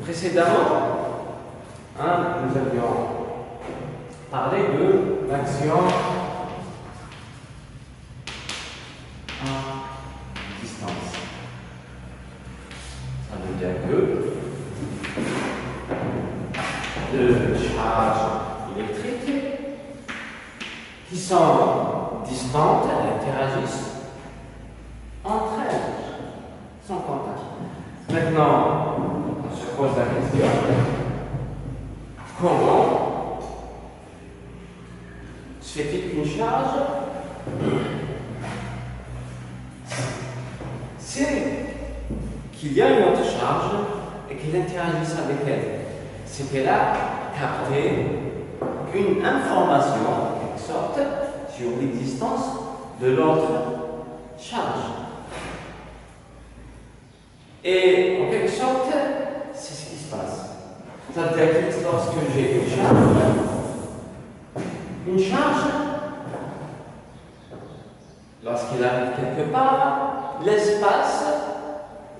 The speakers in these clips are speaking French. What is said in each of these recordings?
Précédemment, nous avions parlé de l'action à distance. Ça veut dire que deux charges électriques qui sont distantes, elles interagissent entre elles, sans contact. Maintenant, on se pose la question, comment se fait-il qu'une charge c'est qu'il y a une autre charge et qu'elle interagisse avec elle. C'est qu'elle a capté une information, en quelque sorte, sur l'existence de l'autre charge. Et en quelque sorte, c'est ce qui se passe. C'est-à-dire que lorsque j'ai une charge, lorsqu'elle arrive quelque part, l'espace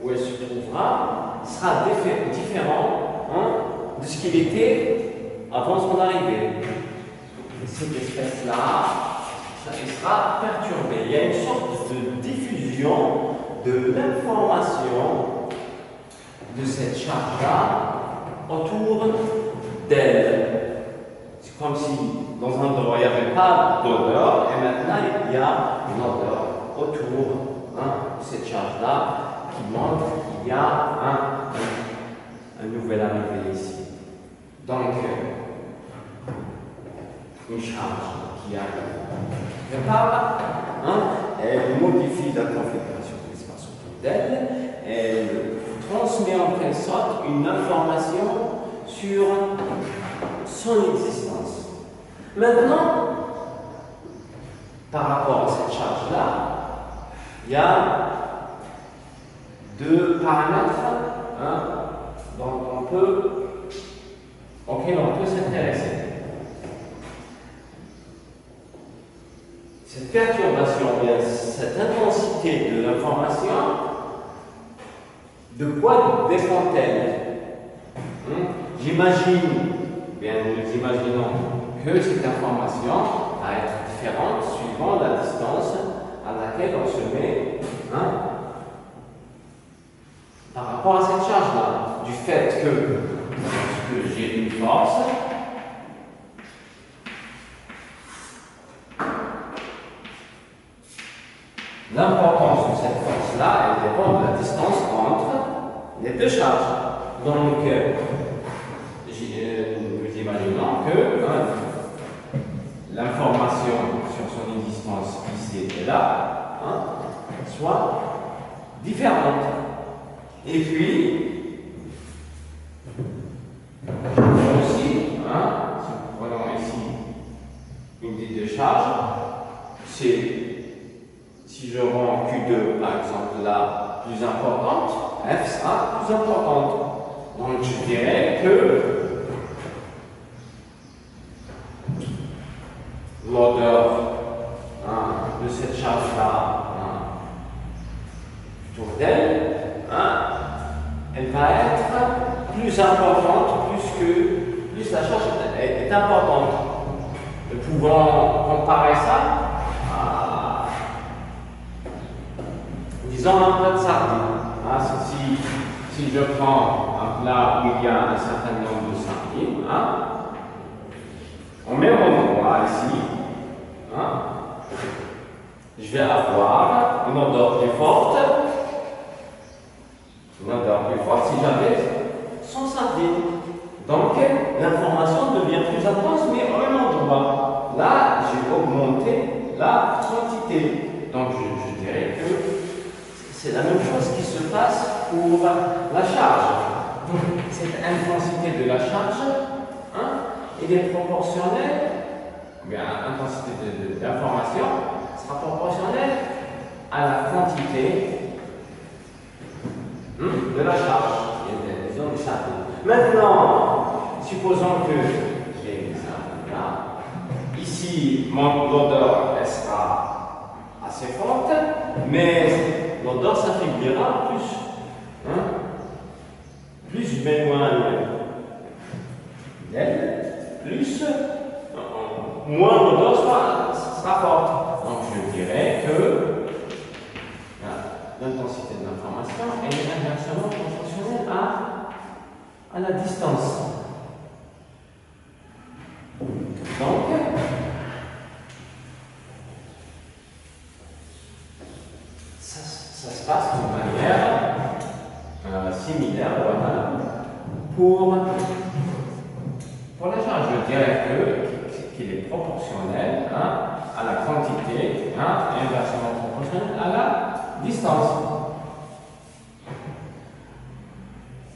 où elle se trouvera sera différent de ce qu'il était avant son arrivée. Et cette espèce-là, ça sera perturbée. Il y a une sorte de diffusion de l'information de cette charge-là autour d'elle. C'est comme si dans un endroit il n'y avait pas d'odeur et maintenant il y a une odeur autour de cette charge-là qui montre qu'il y a un nouvel arrivé ici. Donc, une charge qui arrive quelque part, elle modifie la configuration de l'espace autour d'elle, elle transmet en quelque sorte une information sur son existence. Maintenant, par rapport à cette charge-là, il y a deux paramètres auxquels on peut s'intéresser. Cette perturbation, cette intensité de l'information, de quoi dépend-elle? Nous imaginons que cette information va être différente suivant la distance à laquelle on se met par rapport à cette charge-là. Du fait que j'ai une force, l'importance de cette force-là, elle dépend de la distance entre les deux charges. Donc, nous imaginons que l'information sur son existence ici et là soit différente. Et puis, aussi, si nous prenons ici une des deux charges, c'est si je rends Q2 par exemple là plus importante, F sera plus importante. Donc je dirais que l'odeur de cette charge-là autour d'elle, elle va être plus importante plus la charge est importante. Nous pouvons comparer ça à, disons, un plat de sardines. Si je prends un plat où il y a un certain nombre de sardines, on met mon endroit ici, je vais avoir une odeur plus forte. Une odeur plus forte si j'avais 100 sardines. Donc, l'information devient plus intense, mais au même endroit. Là, j'ai augmenté la quantité. Donc, je dirais que c'est la même chose qui se passe pour la charge. Donc, cette intensité de la charge, elle est proportionnelle, l'intensité de l'information sera proportionnelle à la quantité de la charge, disons des sardines. Maintenant, supposons que j'ai une sardine là. Ici, l'odeur sera assez forte, mais l'odeur s'affaiblira plus m'éloigne d'elle, plus moins l'odeur sera forte. Donc je dirais que l'intensité de l'information est inversement proportionnelle à la distance. Donc, ça se passe d'une manière similaire pour la charge. Je dirais qu'il est proportionnel à la quantité et inversement proportionnel à la distance.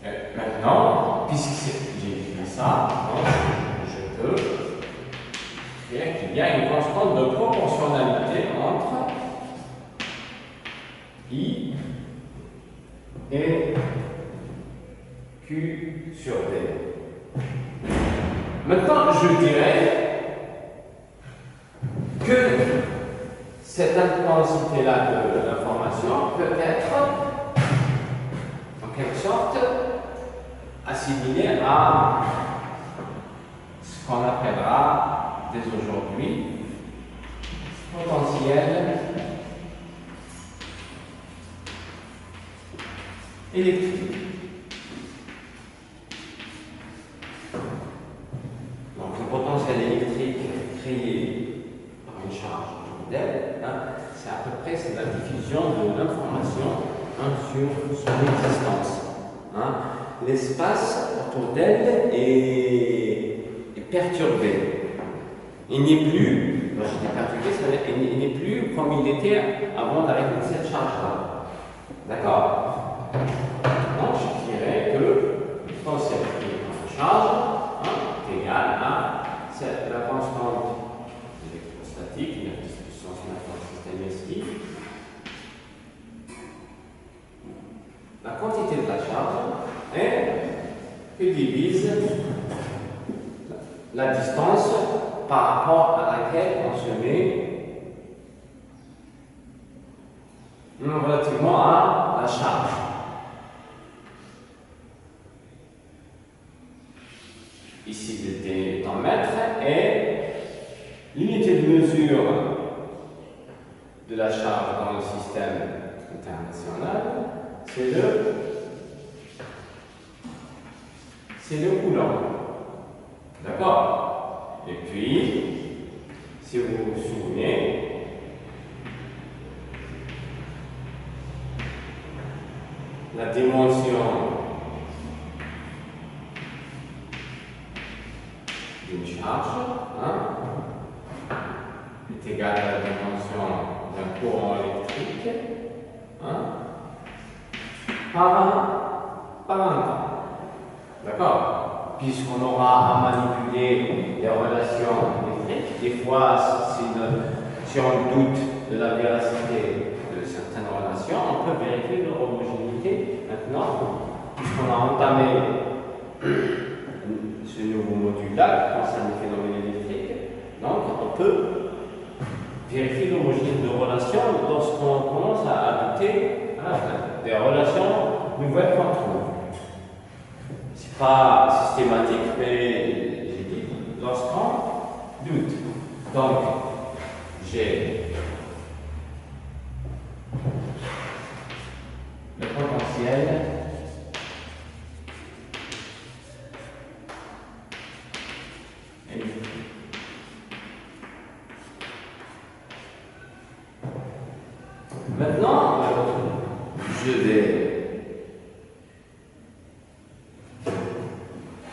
Et maintenant, puisque j'ai écrit ça, je peux dire qu'il y a une constante de proportionnalité entre I et Q sur D. Maintenant, je dirais que cette intensité-là de l'information peut être, en quelque sorte, assimilée à ce qu'on appellera dès aujourd'hui potentiel électrique. Donc le potentiel électrique créé par une charge d'elle, c'est à peu près la diffusion de l'information sur son existence. L'espace autour d'elle est perturbé. Il n'est plus, quand je dis perturbé, ça veut dire qu'il n'est plus comme il était avant d'arriver à cette charge-là. D'accord? Donc je dirais que le potentiel de charge est égal à la constante électrostatique, la distribution sur un système SI. La quantité de la charge que divise la distance par rapport à laquelle on se met relativement à la charge. Ici, l'unité en mètres et l'unité de mesure de la charge dans le système international, c'est le coulomb. D'accord? Et puis, si vous vous souvenez, la dimension d'une charge est égale à la dimension d'un courant électrique par un temps. D'accord? Puisqu'on aura à manipuler les relations électriques, des fois, si on doute de la véracité de certaines relations, on peut vérifier leur homogénéité. Maintenant, puisqu'on a entamé ce nouveau module-là qui concerne les phénomènes électriques, donc on peut vérifier l'homogénéité de relations lorsqu'on commence à douter des relations nouvelles qu'on trouve. Ce n'est pas systématique, mais j'ai dit lorsqu'on doute. Donc, j'ai le potentiel électrique. Maintenant, je vais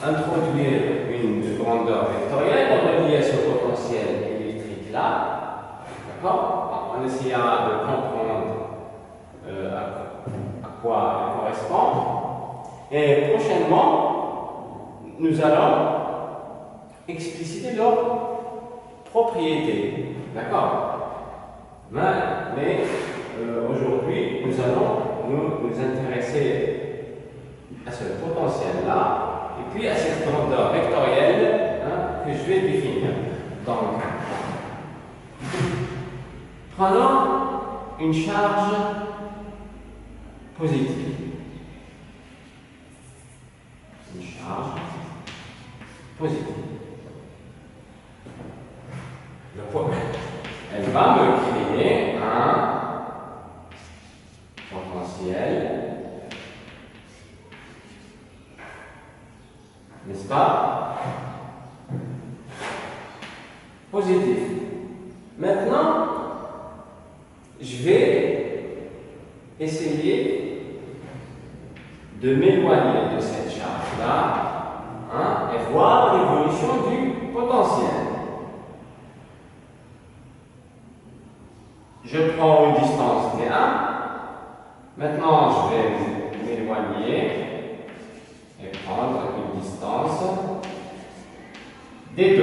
introduire une grandeur vectorielle reliée à ce potentiel électrique-là, d'accord? On essayera de comprendre à quoi elle correspond. Et prochainement, nous allons expliciter leurs propriétés, d'accord? Mais aujourd'hui, nous allons nous intéresser à ce potentiel-là et puis à cette grandeur vectorielle que je vais définir. Donc, prenons une charge positive. positive. Elle va me créer un potentiel, n'est-ce pas, positif. Maintenant, je vais essayer de m'éloigner de cette charge-là, hein, et voir l'évolution du potentiel. Je prends une distance d1. Maintenant, je vais m'éloigner et prendre une distance d2.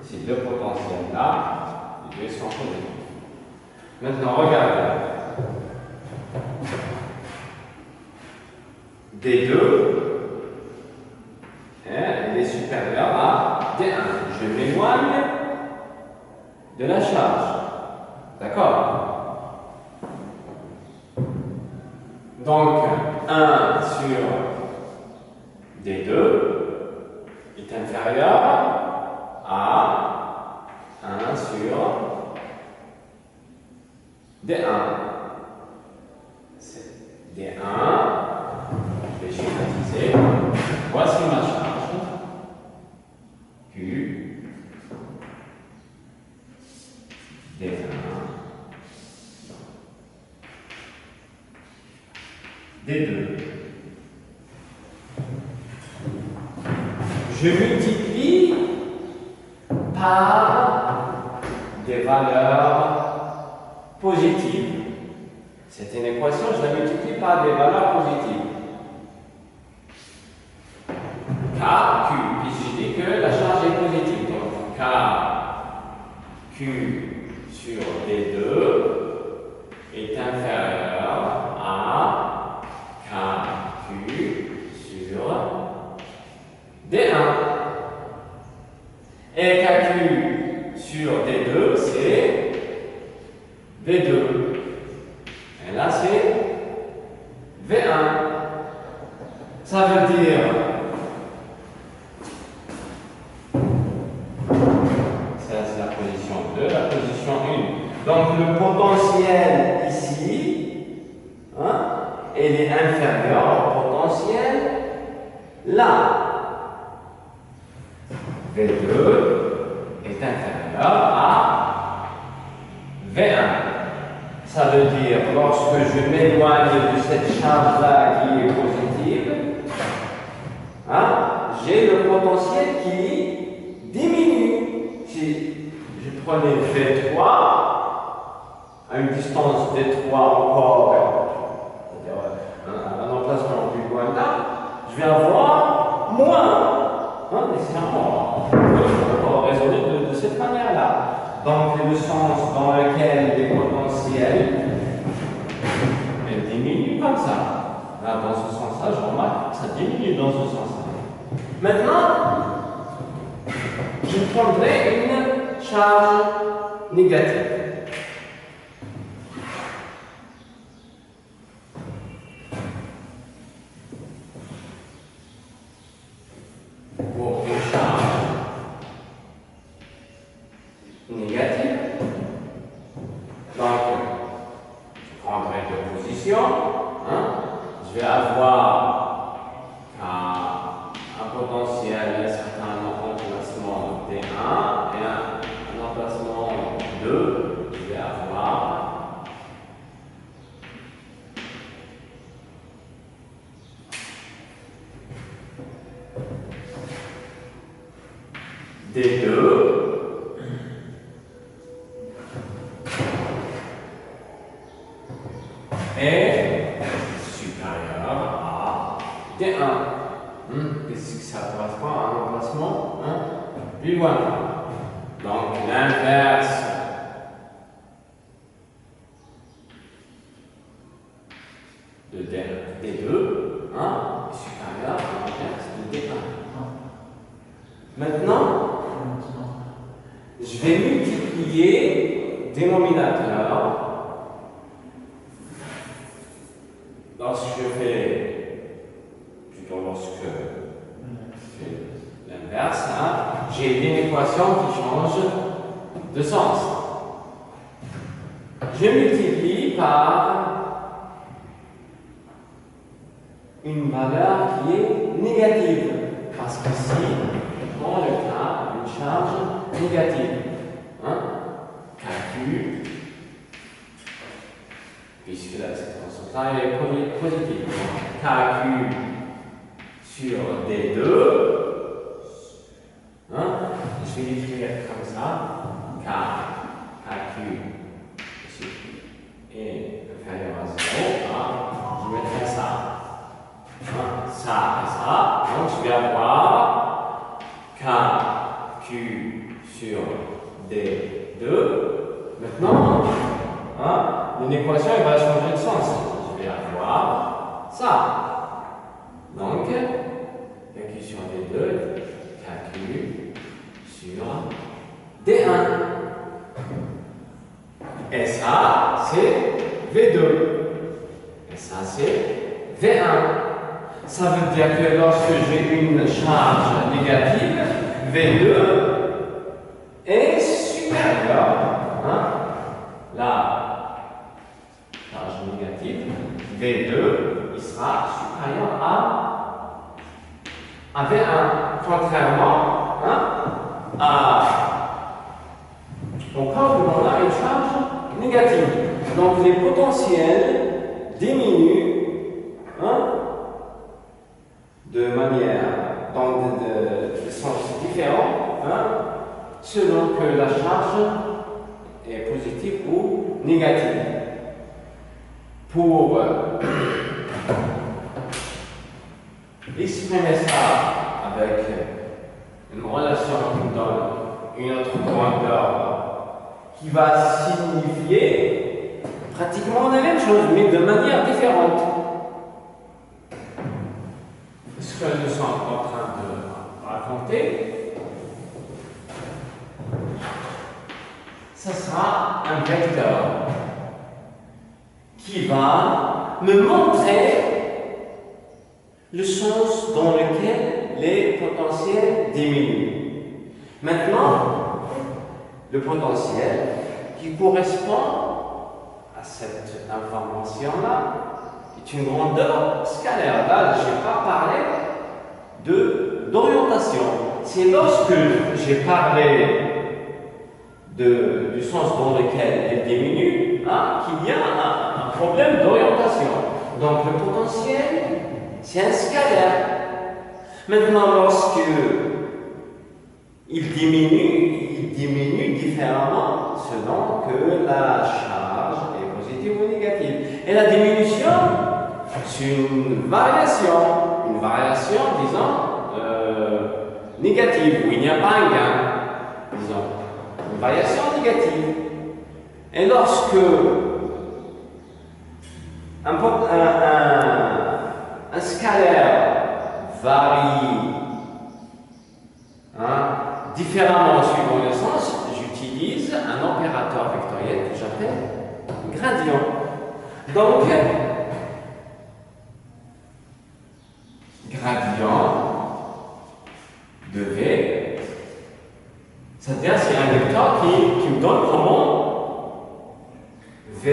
Ces deux potentiels-là, les deux sont positifs. Maintenant, regardez. D2, elle est supérieure à D1. Je m'éloigne de la charge. D'accord? Donc, 1 sur D2 est inférieur à 1 sur D1. C'est D1. Je vais schématiser. Voici ma charge. Q. D1. D2. Je multiplie par des valeurs positives. C'est une équation, je la multiplie par des valeurs positives. K, Q. Puis je dis que la charge est positive. Donc K, Q sur D2 est inférieur à KQ sur D1. Et KQ sur D2, c'est V2. Et là, c'est V1. Ça veut dire, ça c'est la position 2, la position 1. Donc le potentiel ici, hein, il est inférieur au potentiel là. V2 est inférieur à V1. Ça veut dire, lorsque je m'éloigne de cette charge-là qui est positive, hein, j'ai le potentiel qui diminue. Si je prenais V3 à une distance d3 encore, c'est-à-dire un emplacement plus lointain, je vais avoir moins. Nécessairement, on va raisonner de cette manière-là. Donc, le sens dans lequel les potentiels diminuent comme ça. Là, dans ce sens-là, je remarque que ça diminue dans ce sens-là. Maintenant, je prendrai une charge négative. Pour une charge négative, donc je prendrai deux positions. Hein. Je vais avoir un potentiel, un certain emplacement D1 et un emplacement 2. Je vais avoir D2 est supérieur à D1. Qu'est-ce que ça correspond à un emplacement plus loin. Donc l'inverse de D2 est supérieur à l'inverse de D1. Maintenant, je vais multiplier dénominateur. Lorsque l'équation qui change de sens. Je multiplie par une valeur qui est négative. Parce qu'ici, on le cas d'une charge négative. Hein? KQ, puisque là, cette constante est positive. KQ sur D2. Hein? Je vais l'écrire comme ça. KQ est inférieur à 0. Hein? Je mettrai ça. Hein? Ça et ça. Donc je vais avoir KQ sur D2. Maintenant, hein, une équation elle va changer de sens. Je vais avoir ça. Donc, KQ sur D2, KQ sur D1. Et ça, c'est V2. Et ça, c'est V1. Ça veut dire que lorsque j'ai une charge négative, V2 est supérieur. Hein? La charge négative, V2, il sera supérieur à V1. Contrairement au cas où on a une charge négative. Donc les potentiels diminuent de manière, dans des sens différents, selon que la charge est positive ou négative. Pour exprimer ça avec une relation qui nous donne une autre grandeur qui va signifier pratiquement la même chose, mais de manière différente. Ce que nous sommes en train de raconter, ce sera un vecteur qui va me montrer le sens dans lequel les potentiels diminuent. Maintenant, le potentiel qui correspond à cette information-là est une grandeur scalaire. Là, je n'ai pas parlé d'orientation. C'est lorsque j'ai parlé du sens dans lequel elle diminue qu'il y a un problème d'orientation. Donc le potentiel, c'est un scalaire. Maintenant, lorsque il diminue différemment selon que la charge est positive ou négative. Et la diminution, c'est une variation, disons, négative, où il n'y a pas un gain, disons, une variation négative. Et lorsque un scalaire varie différemment suivant le sens, j'utilise un opérateur vectoriel que j'appelle gradient. Donc, gradient de V, c'est-à-dire c'est un vecteur qui me donne comment V,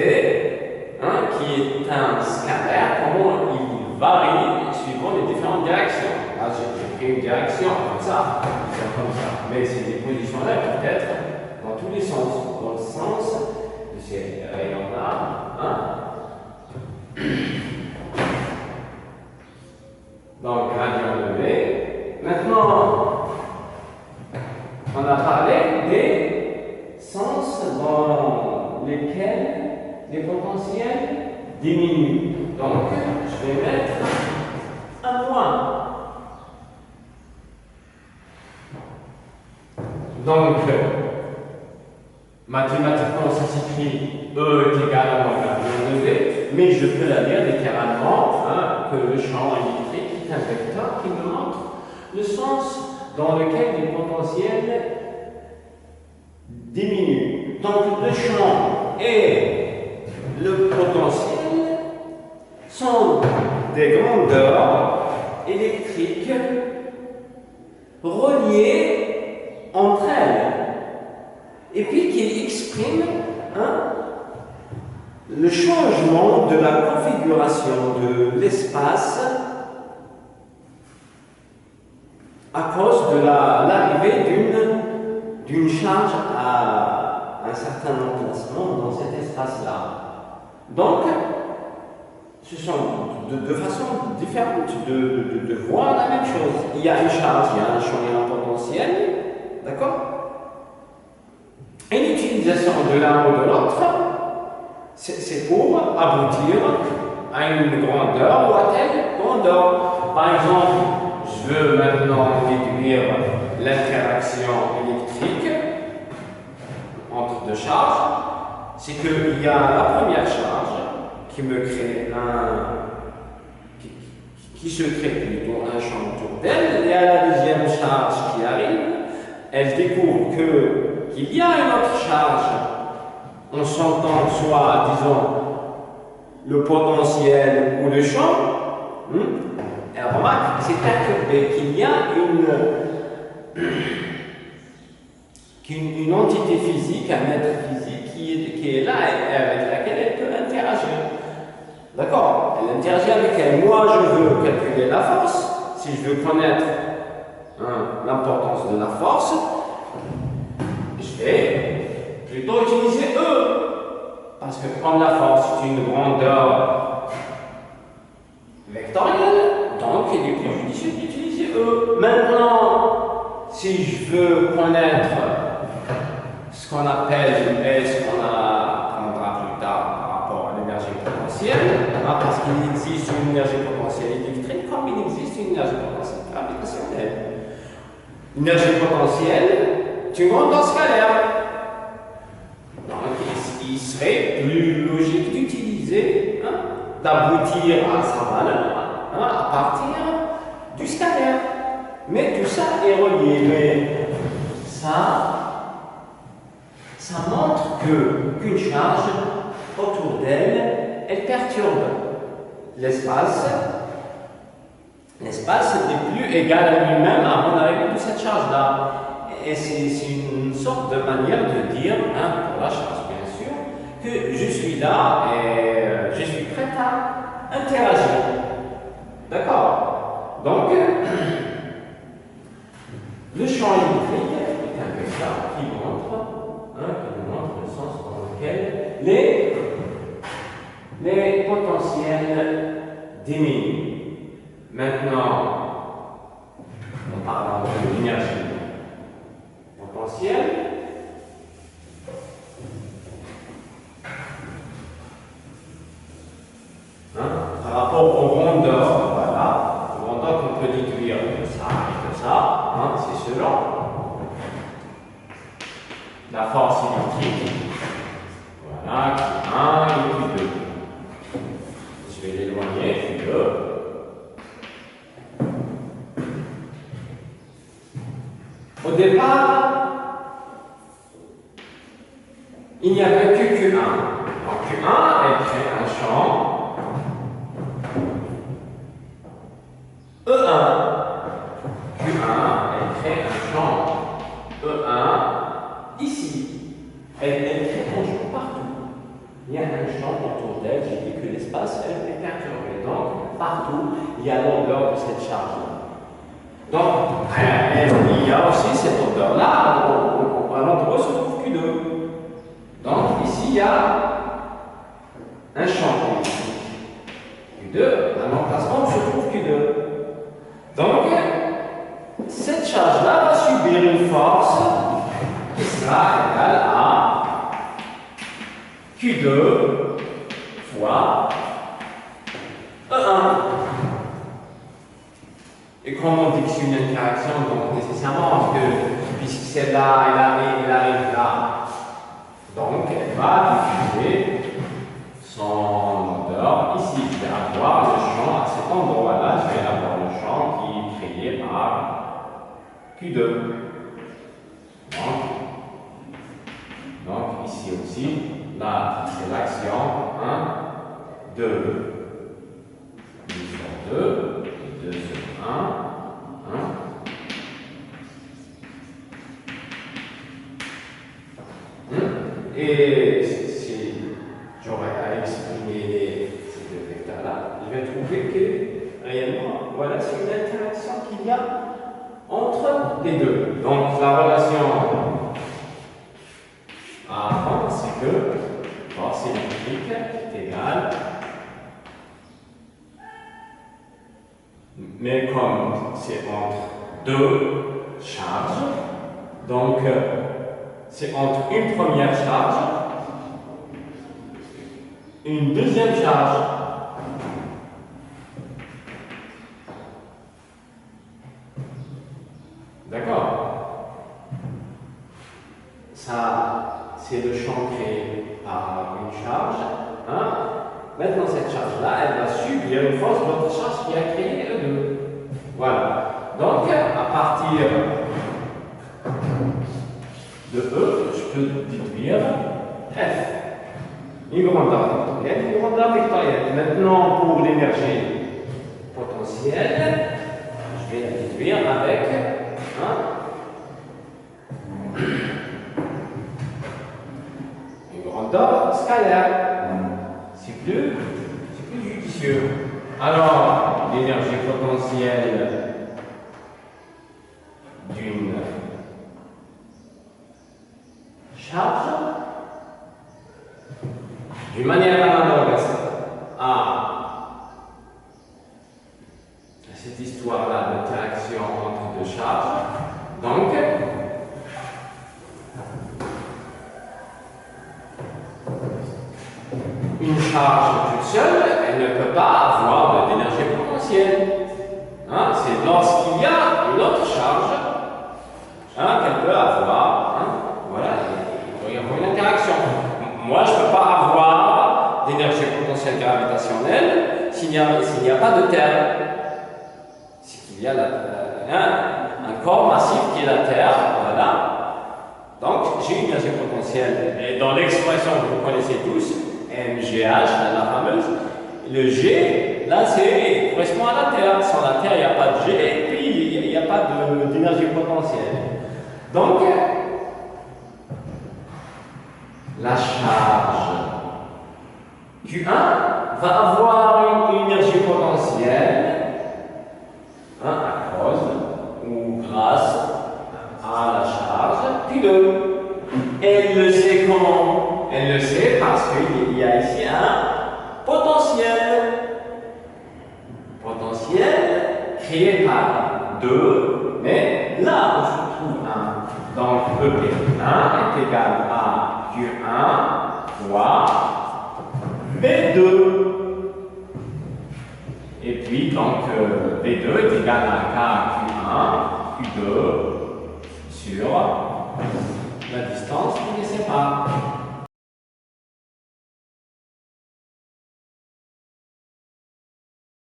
qui est un scalaire, comment il varie suivant les différentes directions. Là, j'ai pris une direction comme ça, mais ces positions-là peuvent être dans tous les sens, dans le sens de ces rayons-là. Donc, gradient de V. Maintenant, on a parlé des sens dans lesquels les potentiels diminuent. Donc, je vais mettre un point. Donc, mathématiquement, ça s'écrit E est égal à moins gradient de V, mais je peux la lire littéralement que le champ électrique est un vecteur qui me montre le sens dans lequel les potentiels diminuent. Donc, le champ et le potentiel sont des grandeurs électriques reliées entre elles, et puis qu'il exprime le changement de la configuration de l'espace à cause de l'arrivée d'une charge à un certain emplacement dans cet espace-là. Donc, ce sont de façon différente de voir la même chose. Il y a une charge, il y a un champ et un potentiel, d'accord? Et l'utilisation de l'un ou de l'autre, c'est pour aboutir à une grandeur ou à telle grandeur. Par exemple, je veux maintenant déduire l'interaction électrique entre deux charges. C'est qu'il y a la première charge qui me crée qui se crée plutôt un champ autour d'elle, et à la deuxième charge qui arrive, elle découvre qu'il y a une autre charge en sentant soit, disons, le potentiel ou le champ. Elle remarque que c'est perturbé, qu'il y a une entité physique, un être physique qui est là et avec laquelle elle peut interagir. D'accord? Elle interagit avec elle. Moi, je veux calculer la force. Si je veux connaître l'importance de la force, je vais plutôt utiliser E. Parce que comme la force est une grandeur vectorielle, donc il est plus judicieux d'utiliser E. Maintenant, si je veux connaître ce qu'on appelle ce qu'on apprendra plus tard par rapport à l'énergie potentielle, parce qu'il existe une énergie potentielle électrique comme il existe une énergie potentielle gravitationnelle. L'énergie potentielle est une grandeur scalaire. Donc il serait plus logique d'utiliser, d'aboutir à sa valeur à partir du scalaire. Mais tout ça est relié. Mais ça montre qu'une charge autour d'elle, elle perturbe l'espace. L'espace n'est plus égal à lui-même avant l'arrivée de cette charge-là. Et c'est une sorte de manière de dire, pour la charge bien sûr, que je suis là et je suis prêt à interagir. D'accord? Donc, le champ électrique est un vecteur qui montre le sens dans lequel les potentiels diminuent. Maintenant, on parle de l'énergie potentielle. Par rapport aux rondeurs, voilà, aux rondeurs qu'on peut déduire de ça et de ça, c'est selon la force électrique, voilà, Q1 et Q2. Je vais l'éloigner, Q2. Au départ, il n'y avait que Q1. Donc Q1, elle crée un champ E1. Q1, elle crée un champ E1 ici. Elle crée un champ partout. Il y a un champ autour d'elle. J'ai dit que l'espace est perturbé. Donc, partout, il y a l'odeur de cette charge-là. Donc, il y a aussi cette odeur-là. À l'endroit se trouve Q2. Donc, ici, il y a un champ Q2. À l'emplacement où se trouve Q2. Donc, cette charge-là va subir une force qui sera égale à Q2 fois E1. Et comme on dit que c'est une interaction, donc nécessairement, puisque celle-là, elle arrive là, donc elle va diffuser son odeur ici. Je vais avoir le champ à cet endroit-là, je vais avoir le champ qui est créé par Q2. Donc ici aussi, là, c'est l'action 1, 2. 2 sur 2, et 2 sur 1, 1. Et si j'aurais à exprimer ces deux vecteurs-là, je vais trouver que réellement, voilà, c'est une interaction qu'il y a entre les deux. Donc la relation à apprendre, c'est que force électrique est égale, mais comme c'est entre deux charges, donc c'est entre une première charge, une deuxième charge. D'accord? Ça, c'est le champ créé par une charge. Hein? Maintenant, cette charge-là, elle va subir une force de l'autre charge qui a créé E2. Voilà. Donc, à partir de E, je peux déduire F. Une grandeur vectorielle, une grandeur vectorielle. Maintenant, pour l'énergie potentielle, je vais la déduire avec une grandeur scalaire. C'est plus judicieux. Alors, l'énergie potentielle d'une charge, d'une manière analogue à cette histoire-là d'interaction entre deux charges, donc une charge toute seule, elle ne peut pas avoir d'énergie potentielle. Hein? C'est lorsqu'il y a une autre charge qu'elle peut avoir. Voilà, il y a une interaction. Moi, je ne peux pas avoir d'énergie potentielle gravitationnelle s'il n'y a pas de Terre. S'il y a un corps massif qui est la Terre, voilà. Donc, j'ai une énergie potentielle. Et dans l'expression que vous connaissez tous, MGH, la fameuse, le G, là, correspond à la Terre. Sans la Terre, il n'y a pas de G, et puis il n'y a pas d'énergie potentielle. Donc, la charge Q1 va avoir une énergie potentielle à cause ou grâce à la charge Q2. Elle le sait comment? Elle le sait parce qu'il y a ici un potentiel. Potentiel créé par 2, mais là où se trouve 1. Donc EP1 est égal à Q1 fois V2. Et puis donc V2 est égal à K Q1, Q2 sur la distance qui les sépare.